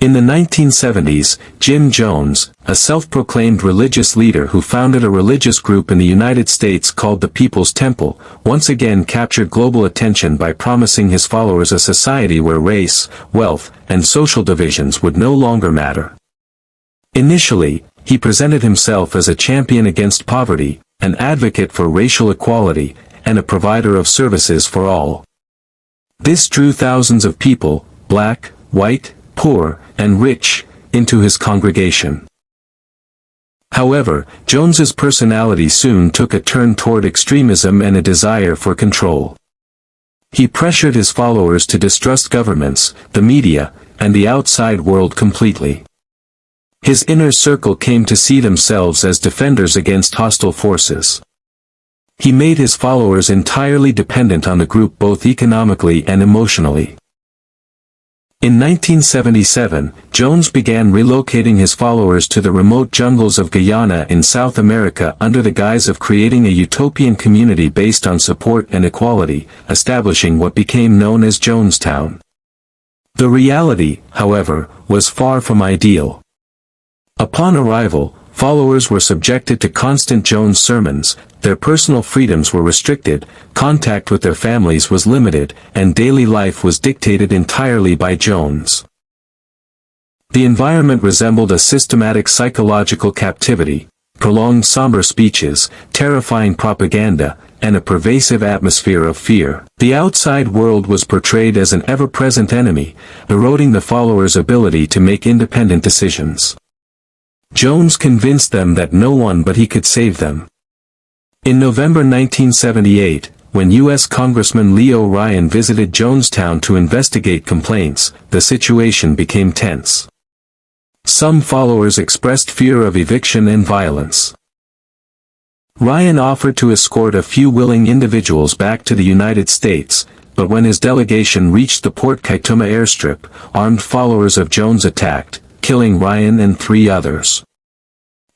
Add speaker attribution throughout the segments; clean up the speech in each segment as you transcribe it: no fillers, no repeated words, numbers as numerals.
Speaker 1: In the 1970s, Jim Jones, a self-proclaimed religious leader who founded a religious group in the United States called the People's Temple, once again captured global attention by promising his followers a society where race, wealth, and social divisions would no longer matter. Initially, he presented himself as a champion against poverty, an advocate for racial equality, and a provider of services for all. This drew thousands of people, black, white, poor, and rich, into his congregation. However, Jones's personality soon took a turn toward extremism and a desire for control. He pressured his followers to distrust governments, the media, and the outside world completely. His inner circle came to see themselves as defenders against hostile forces. He made his followers entirely dependent on the group both economically and emotionally. In 1977, Jones began relocating his followers to the remote jungles of Guyana in South America under the guise of creating a utopian community based on support and equality, establishing what became known as Jonestown. The reality, however, was far from ideal. Upon arrival, followers were subjected to constant Jones sermons, their personal freedoms were restricted, contact with their families was limited, and daily life was dictated entirely by Jones. The environment resembled a systematic psychological captivity, prolonged somber speeches, terrifying propaganda, and a pervasive atmosphere of fear. The outside world was portrayed as an ever-present enemy, eroding the followers' ability to make independent decisions. Jones convinced them that no one but he could save them. In November 1978, when U.S. Congressman Leo Ryan visited Jonestown to investigate complaints, the situation became tense. Some followers expressed fear of eviction and violence. Ryan offered to escort a few willing individuals back to the United States, but when his delegation reached the Port Kaituma airstrip, armed followers of Jones attacked, killing Ryan and 3 others.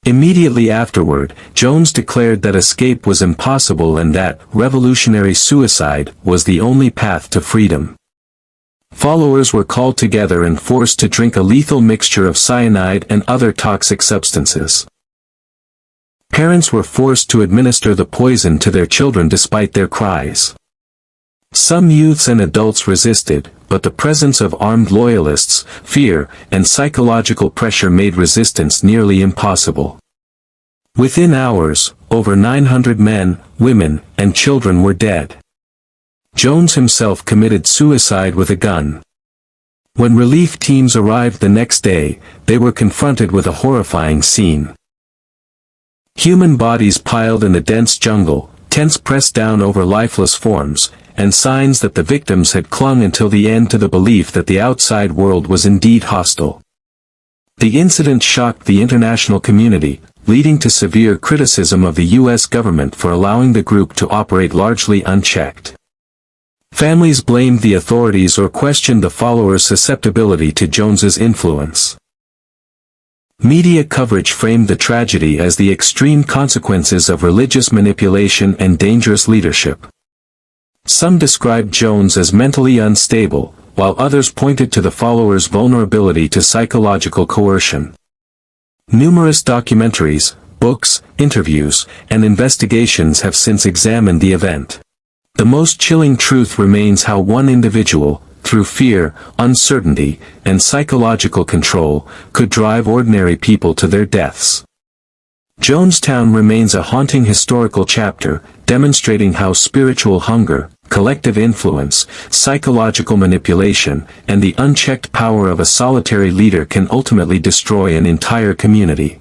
Speaker 1: Immediately afterward, Jones declared that escape was impossible and that revolutionary suicide was the only path to freedom. Followers were called together and forced to drink a lethal mixture of cyanide and other toxic substances. Parents were forced to administer the poison to their children despite their cries. Some youths and adults resisted, but the presence of armed loyalists, fear, and psychological pressure made resistance nearly impossible. Within hours, over 900 men, women, and children were dead. Jones himself committed suicide with a gun. When relief teams arrived the next day, they were confronted with a horrifying scene. Human bodies piled in the dense jungle, tents pressed down over lifeless forms, and signs that the victims had clung until the end to the belief that the outside world was indeed hostile. The incident shocked the international community, leading to severe criticism of the U.S. government for allowing the group to operate largely unchecked. Families blamed the authorities or questioned the followers' susceptibility to Jones's influence. Media coverage framed the tragedy as the extreme consequences of religious manipulation and dangerous leadership. Some described Jones as mentally unstable, while others pointed to the followers' vulnerability to psychological coercion. Numerous documentaries, books, interviews, and investigations have since examined the event. The most chilling truth remains how one individual, through fear, uncertainty, and psychological control, could drive ordinary people to their deaths. Jonestown remains a haunting historical chapter, demonstrating how spiritual hunger, collective influence, psychological manipulation, and the unchecked power of a solitary leader can ultimately destroy an entire community.